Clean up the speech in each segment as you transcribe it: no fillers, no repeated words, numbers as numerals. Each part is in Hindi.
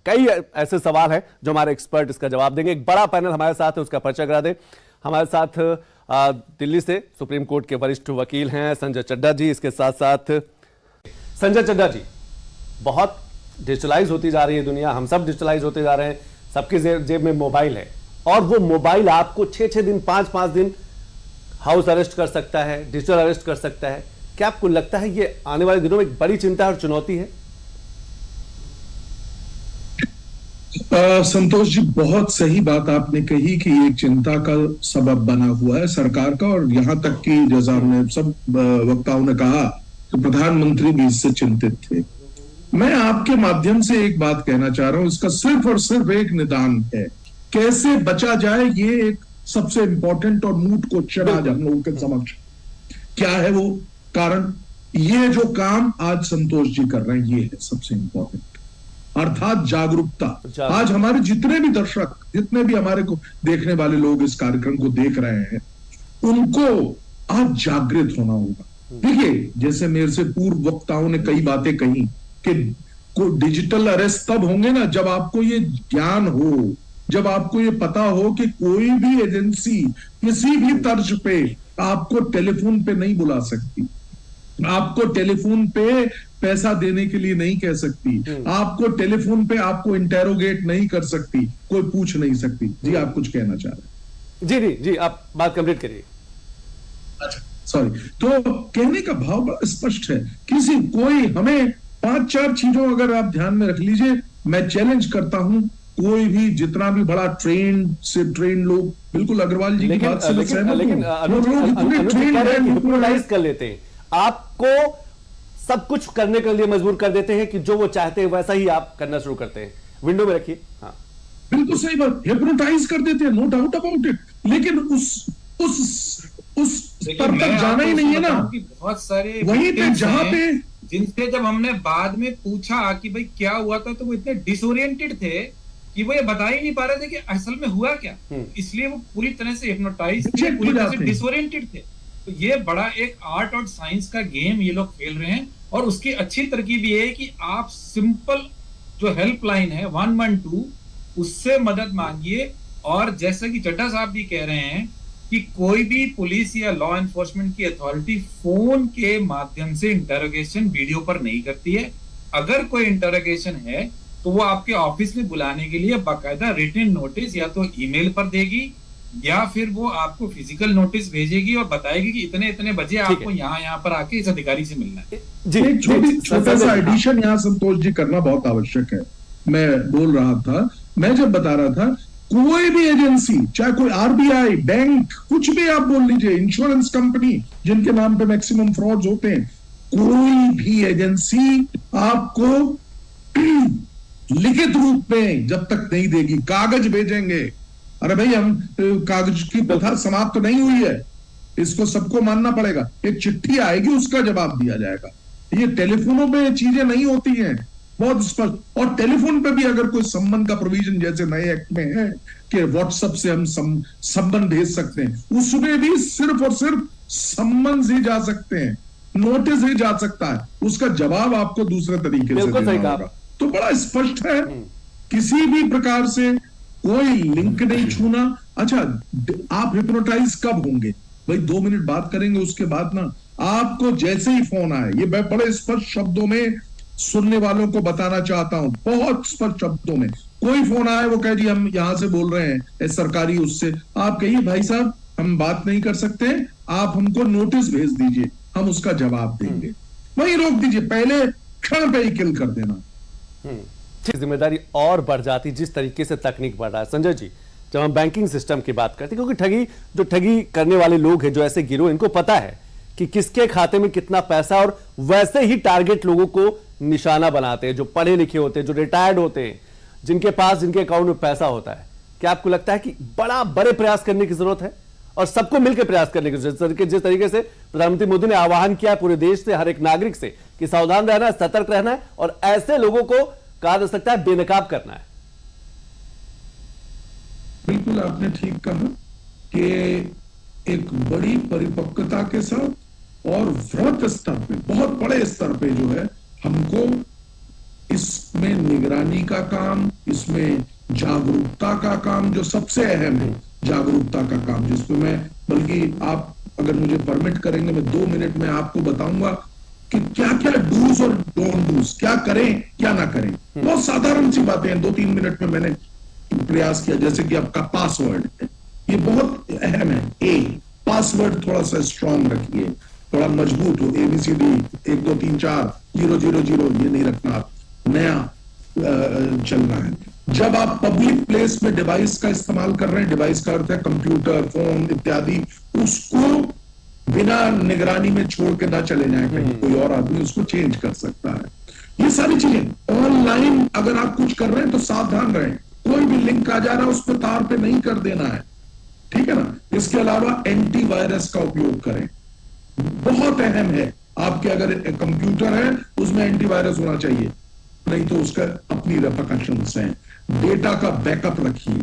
कई ऐसे सवाल हैं जो हमारे एक्सपर्ट इसका जवाब देंगे। एक बड़ा पैनल हमारे साथ है, उसका परिचय करा दें। हमारे साथ दिल्ली से सुप्रीम कोर्ट के वरिष्ठ वकील हैं संजय चड्ढा जी। इसके साथ साथ संजय चड्ढा जी, बहुत डिजिटलाइज होती जा रही है दुनिया, हम सब डिजिटलाइज होते जा रहे हैं, सबके जेब में मोबाइल है और वो मोबाइल आपको 6-6 दिन 5-5 दिन हाउस अरेस्ट कर सकता है, डिजिटल अरेस्ट कर सकता है। क्या आपको लगता है ये आने वाले दिनों में एक बड़ी चिंता और चुनौती है? संतोष जी, बहुत सही बात आपने कही कि ये चिंता का सबब बना हुआ है सरकार का, और यहाँ तक कि जैसा हमने सब वक्ताओं ने कहा कि प्रधानमंत्री भी इससे चिंतित थे। मैं आपके माध्यम से एक बात कहना चाह रहा हूं, इसका सिर्फ और सिर्फ एक निदान है, कैसे बचा जाए। ये एक सबसे इंपॉर्टेंट और मूट क्वेश्चन आज हम लोगों के समक्ष क्या है वो कारण। ये जो काम आज संतोष जी कर रहे हैं ये है सबसे इंपॉर्टेंट, अर्थात जागरूकता। आज हमारे जितने भी दर्शक, जितने भी हमारे को देखने वाले लोग इस कार्यक्रम को देख रहे हैं, उनको आज जागृत होना होगा। देखिए, जैसे मेरे से पूर्व वक्ताओं ने कई बातें कही कि डिजिटल अरेस्ट तब होंगे ना जब आपको ये ज्ञान हो, जब आपको ये पता हो कि कोई भी एजेंसी किसी भी तर्ज पे आपको टेलीफोन पे नहीं बुला सकती, आपको टेलीफोन पे पैसा देने के लिए नहीं कह सकती, आपको टेलीफोन पे आपको इंटेरोगेट नहीं कर सकती, कोई पूछ नहीं सकती। जी, आप कुछ कहना चाह रहे हैं? जी जी, आप बात कंप्लीट करिए। अच्छा, सॉरी। तो कहने का भाव बड़ा स्पष्ट है। किसी कोई हमें 5-4 चीजों अगर आप ध्यान में रख लीजिए, मैं चैलेंज करता हूं कोई भी जितना भी बड़ा ट्रेन लोग, बिल्कुल अग्रवाल जी की बात से मैं सहमत हूं, कर लेते हैं, आपको सब कुछ करने के लिए मजबूर कर देते हैं कि जो वो चाहते हैं वैसा ही आप करना शुरू करते हैं। विंडो में रखिए। हाँ, बिल्कुल सही बात, हिप्नोटाइज कर देते हैं, नो डाउट अबाउट इट। लेकिन उस स्तर तक जाना ही नहीं है ना। बहुत सारे वहीं पे जहां पे जिनसे जब हमने बाद में पूछा कि भाई क्या हुआ था, तो वो इतने डिसोरिएंटेड थे कि वो ये बता ही नहीं पा रहे थे कि असल में हुआ क्या। इसलिए वो पूरी तरह से हिप्नोटाइज थे, पूरी तरह से डिसोरिएंटेड थे। तो ये बड़ा एक आर्ट और साइंस का गेम ये लोग खेल रहे हैं, और उसकी अच्छी तरकीब ये है कि आप सिंपल जो हेल्पलाइन है 112 उससे मदद मांगिए। और जैसा कि चड्ढा साहब भी कह रहे हैं कि कोई भी पुलिस या लॉ एनफोर्समेंट की अथॉरिटी फोन के माध्यम से इंटरोगेशन वीडियो पर नहीं करती है। अगर कोई इंटरोगेशन है तो वो आपके ऑफिस में बुलाने के लिए बाकायदा रिटन नोटिस या तो ईमेल पर देगी, या फिर वो आपको फिजिकल नोटिस भेजेगी और बताएगी कि इतने इतने बजे आपको यहाँ पर आके इस अधिकारी से मिलना है। एक छोटा सा एडिशन यहाँ संतोष जी करना बहुत आवश्यक है। मैं बोल रहा था, मैं जब बता रहा था, कोई भी एजेंसी, चाहे कोई आरबीआई, बैंक, कुछ भी आप बोल लीजिए, इंश्योरेंस कंपनी जिनके नाम पे मैक्सिमम फ्रॉड्स होते हैं, कोई भी एजेंसी आपको लिखित रूप में जब तक नहीं देगी, कागज भेजेंगे। अरे भाई, हम कागज की प्रथा समाप्त नहीं हुई है, इसको सबको मानना पड़ेगा। एक चिट्ठी आएगी, उसका जवाब दिया जाएगा। ये टेलीफोनों पे चीजें नहीं होती हैं, बहुत स्पष्ट। और टेलीफोन पे भी अगर कोई सम्मन का प्रोविजन जैसे नए एक्ट में है कि व्हाट्सएप से हम सम्मन भेज सकते हैं, उसमें भी सिर्फ और सिर्फ सम्मन ही जा सकते हैं, नोटिस ही जा सकता है, उसका जवाब आपको दूसरे तरीके से देना होगा। तो बड़ा स्पष्ट है, किसी भी प्रकार से कोई लिंक नहीं छूना। अच्छा, आप हिप्नोटाइज कब होंगे भाई? 2 मिनट बात करेंगे, उसके बाद ना आपको जैसे ही फोन आए, ये मैं बड़े स्पष्ट शब्दों में सुनने वालों को बताना चाहता हूं, बहुत स्पष्ट शब्दों में, कोई फोन आए, वो कहे जी हम यहां से बोल रहे हैं सरकारी उससे, आप कहिए भाई साहब हम बात नहीं कर सकते, आप हमको नोटिस भेज दीजिए, हम उसका जवाब देंगे। वही रोक दीजिए, पहले क्षण पे ही किल कर देना। जिम्मेदारी और बढ़ जाती जिस तरीके से तकनीक बढ़ रहा है। संजय जी, जब हम बैंकिंग सिस्टम की बात करते हैं, क्योंकि ठगी करने वाले लोग हैं, जो ऐसे गिरोह, इनको पता है कि किसके खाते में कितना पैसा, और वैसे ही टारगेट लोगों को निशाना बनाते हैं, जो पढ़े लिखे होते हैं, जो रिटायर्ड होते हैं, जिनके पास, जिनके अकाउंट में पैसा होता है। क्या आपको लगता है कि बड़े प्रयास करने की जरूरत है और सबको मिलकर प्रयास करने की जरूरत है? जिस तरीके से प्रधानमंत्री मोदी ने आह्वान किया पूरे देश से, हर एक नागरिक से, कि सावधान रहना है, सतर्क रहना है और ऐसे लोगों को कहा जा सकता है बेनकाब करना है। बिल्कुल आपने ठीक कहा कि एक बड़ी परिपक्वता के साथ और वृहत स्तर पे, बहुत बड़े स्तर पे जो है, हमको इसमें निगरानी का काम, इसमें जागरूकता का काम जो सबसे अहम है, जागरूकता का काम, जिसमें मैं, बल्कि आप अगर मुझे परमिट करेंगे मैं 2 मिनट में आपको बताऊंगा कि क्या क्या डूज और डोंट डूज, क्या करें क्या ना करें। बहुत साधारण सी बातें हैं, 2-3 मिनट में मैंने प्रयास किया। जैसे कि आपका पासवर्ड है, ये बहुत अहम है। पासवर्ड थोड़ा सा स्ट्रांग रखिए, थोड़ा मजबूत हो। ABCD 1 2 3 4 0 0 0 ये नहीं रखना, आप नया चल रहा है। जब आप पब्लिक प्लेस में डिवाइस का इस्तेमाल कर रहे हैं, डिवाइस का अर्थ है कंप्यूटर, फोन इत्यादि, उसको बिना निगरानी में छोड़ के ना चले जाए कहीं, कोई और आदमी उसको चेंज कर सकता है। ये सारी चीजें ऑनलाइन अगर आप कुछ कर रहे हैं तो सावधान रहें, कोई भी लिंक आ जा रहा है उस पर तार पे नहीं कर देना है, ठीक है ना। इसके अलावा एंटीवायरस का उपयोग करें, बहुत अहम है। आपके अगर कंप्यूटर है उसमें एंटीवायरस होना चाहिए, नहीं तो उसका अपनी रेपरकशंस हैं। डेटा का बैकअप रखिए,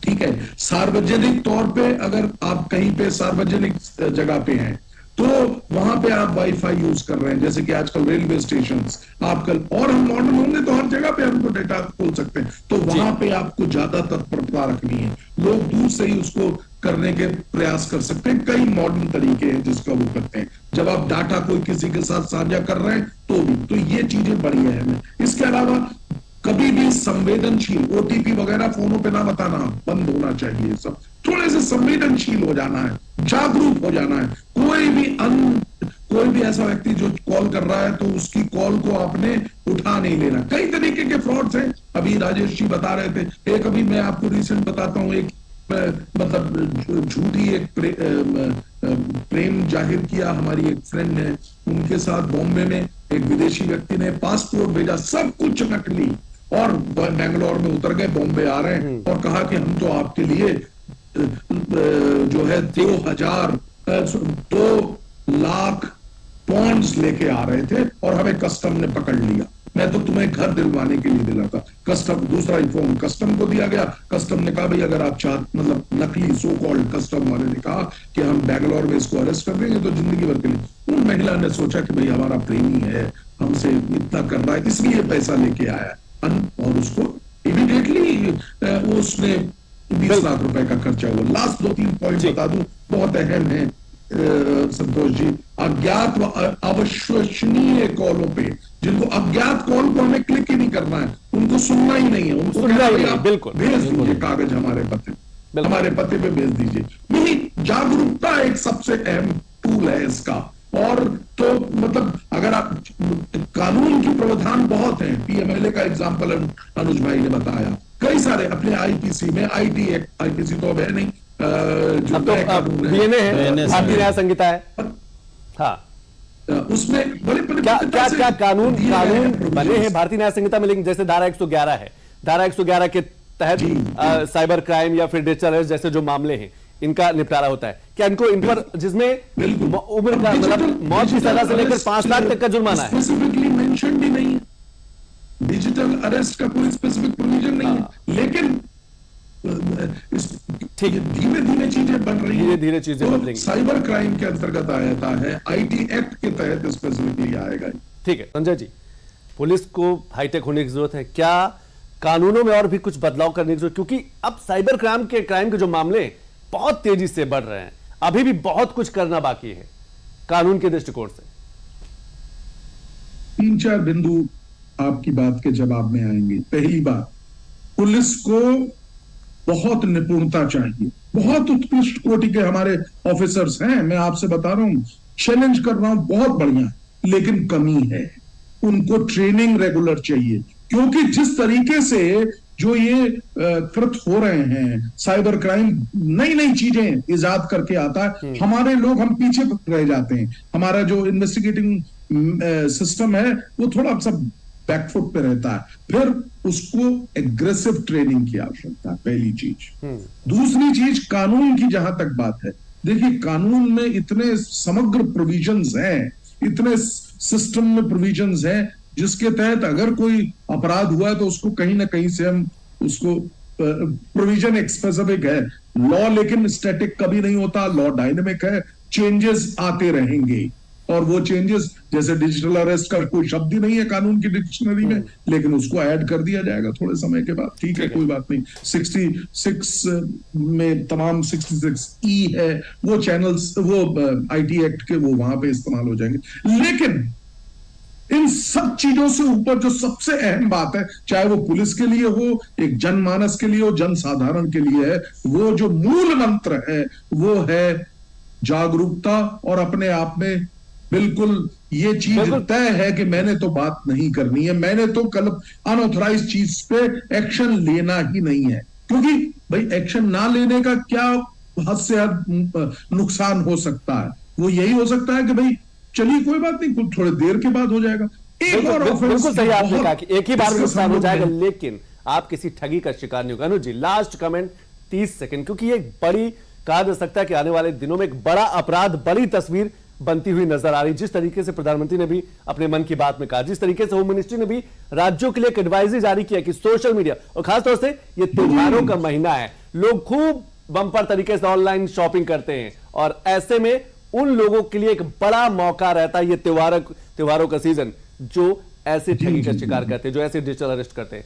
ठीक है। सार्वजनिक तौर पे अगर आप कहीं पे सार्वजनिक जगह पे हैं तो वहां पे आप वाईफाई यूज कर रहे हैं, जैसे कि आजकल रेलवे स्टेशन, आपकल और हम मॉडर्न होंगे तो हर जगह पे हमको डेटा खोल सकते हैं, तो वहां पे आपको ज्यादा तत्परता रखनी है। लोग दूर से ही उसको करने के प्रयास कर सकते हैं, कई मॉडर्न तरीके हैं जिसका वो करते हैं। जब आप डाटा कोई किसी के साथ साझा कर रहे हैं तो भी, तो ये चीजें बड़ी अहम है। इसके अलावा कभी भी संवेदनशील OTP वगैरह फोनों पे ना बताना, बंद होना चाहिए। सब थोड़े से संवेदनशील हो जाना है, जागरूक हो जाना है। कोई भी ऐसा व्यक्ति जो कॉल कर रहा है तो उसकी कॉल को आपने उठा नहीं लेना। कई तरीके के फ्रॉड्स हैं, अभी राजेश जी बता रहे थे। एक अभी मैं आपको रिसेंट बताता हूं, एक मतलब झूठी एक प्रेम जाहिर किया। हमारी एक फ्रेंड है, उनके साथ बॉम्बे में एक विदेशी व्यक्ति ने पासपोर्ट भेजा, सब कुछ नकली, और बेंगलोर में उतर गए, बॉम्बे आ रहे हैं और कहा कि हम तो आपके लिए जो है 2 लाख पॉन्ड्स लेके आ रहे थे और हमें कस्टम ने पकड़ लिया। मैं तो तुम्हें घर दिलवाने के लिए दिला था। कस्टम, दूसरा इन्फॉर्म कस्टम को दिया गया। कस्टम ने कहा भाई अगर आप मतलब नकली सो कॉल्ड कस्टम वाले ने कहा कि हम बेंगलोर में इसको अरेस्ट कर देंगे तो जिंदगी भर के लिए। उन महिला ने सोचा कि भाई हमारा प्रेमी है, हमसे इतना कर रहा है, इसलिए पैसा लेके आया, और उसको इमीडिएटली उसने 20 लाख रुपए का खर्चा हुआ। लास्ट 2-3 पॉइंट बता दूं, बहुत अहम है संतोष जी। अज्ञात व अविश्वसनीय कॉलों पे, जिनको अज्ञात कॉल को हमें क्लिक ही नहीं करना है, उनको सुनना ही नहीं है, उनको बिल्कुल भेज दीजिए कागज हमारे पते पे भेज दीजिए। यही जागरूकता एक सबसे अहम टूल है इसका। और तो मतलब अगर आप, कानून की प्रावधान बहुत है। PMLA का एग्जाम्पल अनुज भाई ने बताया, कई सारे अपने IPC में, IT एक्ट, IPC तो अब है नहीं, जो तो DNA है, भारतीय न्याय संहिता है। हाँ, उसमें बड़े क्या कानून बने हैं भारतीय न्याय संहिता में, लेकिन जैसे धारा 111 है, धारा 111 के तहत साइबर क्राइम या फिर डिजिटल अरेस्ट जैसे जो मामले हैं इनका निपटारा होता है। क्या इनको इन पर, जिसमें उम्र का मतलब मौत की सजा से लेकर 5 लाख तक का जुर्माना है, स्पेसिफिकली मेंशन भी नहीं है। डिजिटल अरेस्ट का कोई स्पेसिफिक प्रोविजन नहीं है, लेकिन धीमे धीमे चीजें बन रही हैं, धीरे चीजें बदलेंगी। साइबर क्राइम के अंतर्गत आता है, IT एक्ट के तहत स्पेसिफिकली आएगा। ठीक है संजय जी, पुलिस को हाईटेक होने की जरूरत है, क्या कानूनों में और भी कुछ बदलाव करने की जरूरत, क्योंकि अब साइबर क्राइम के जो मामले बहुत तेजी से बढ़ रहे हैं, अभी भी बहुत कुछ करना बाकी है कानून के दृष्टिकोण से। 3-4 बिंदु आपकी बात के जवाब में आएंगे। पहली बात, पुलिस को बहुत निपुणता चाहिए। बहुत उत्कृष्ट कोटि के हमारे ऑफिसर्स हैं, मैं आपसे बता रहा हूं, चैलेंज कर रहा हूं, बहुत बढ़िया, लेकिन कमी है। उनको ट्रेनिंग रेगुलर चाहिए, क्योंकि जिस तरीके से जो ये कृत हो रहे हैं, साइबर क्राइम नई नई चीजें इजाद करके आता है, हमारे लोग, हम पीछे रह जाते हैं। हमारा जो इन्वेस्टिगेटिंग सिस्टम है वो थोड़ा सा बैकफुट पे रहता है। फिर उसको एग्रेसिव ट्रेनिंग की आवश्यकता है, पहली चीज। दूसरी चीज, कानून की जहां तक बात है, देखिए कानून में इतने समग्र प्रोविजंस हैं, इतने सिस्टम में प्रोविजंस हैं, जिसके तहत अगर कोई अपराध हुआ है तो उसको कहीं ना कहीं से हम उसको, प्रोविजन एक स्पेसिफिक है। लॉ लेकिन स्टैटिक कभी नहीं होता, लॉ डायनेमिक है, चेंजेस आते रहेंगे। और वो चेंजेस, जैसे डिजिटल अरेस्ट का कोई शब्द ही नहीं है कानून की डिक्शनरी में, लेकिन उसको ऐड कर दिया जाएगा थोड़े समय के बाद। ठीक है, कोई बात नहीं। 66 में तमाम 66E है, वो चैनल्स, वो IT एक्ट के, वो वहां पे इस्तेमाल हो जाएंगे। लेकिन इन सब चीजों से ऊपर जो सबसे अहम बात है, चाहे वो पुलिस के लिए हो, एक जनमानस के लिए हो, जनसाधारण के लिए है, वो जो मूल मंत्र है वो है जागरूकता, और अपने आप में बिल्कुल ये चीज तय है कि मैंने तो बात नहीं करनी है, मैंने तो कल अनऑथराइज चीज पे एक्शन लेना ही नहीं है। क्योंकि भाई एक्शन ना लेने का क्या हद से हद नुकसान हो सकता है? वो यही हो सकता है कि भाई चलिए कोई बात नहीं, कुछ थोड़ी देर के बाद हो जाएगा। एक और बिल्कुल सही आपने कहा कि एक ही बार में नुकसान हो जाएगा, लेकिन आप किसी ठगी का शिकार नहीं होगा। अनुज जी, लास्ट कमेंट 30 सेकंड, क्योंकि ये बड़ी, कहा जा सकता है कि आने वाले दिनों में एक बड़ा अपराध, बड़ी तस्वीर बनती हुई नजर आ रही। जिस तरीके से प्रधानमंत्री ने भी अपने मन की बात में कहा, जिस तरीके से होम मिनिस्ट्री ने भी राज्यों के लिए एक एडवाइजरी जारी किया कि सोशल मीडिया, और खासतौर से ये त्योहारों का महीना है, लोग खूब बम्पर तरीके से ऑनलाइन शॉपिंग करते हैं, और ऐसे में उन लोगों के लिए एक बड़ा मौका रहता है ये त्योहारों का सीजन, जो ऐसे ठगी का शिकार करते हैं, जो ऐसे डिजिटल अरेस्ट करते हैं।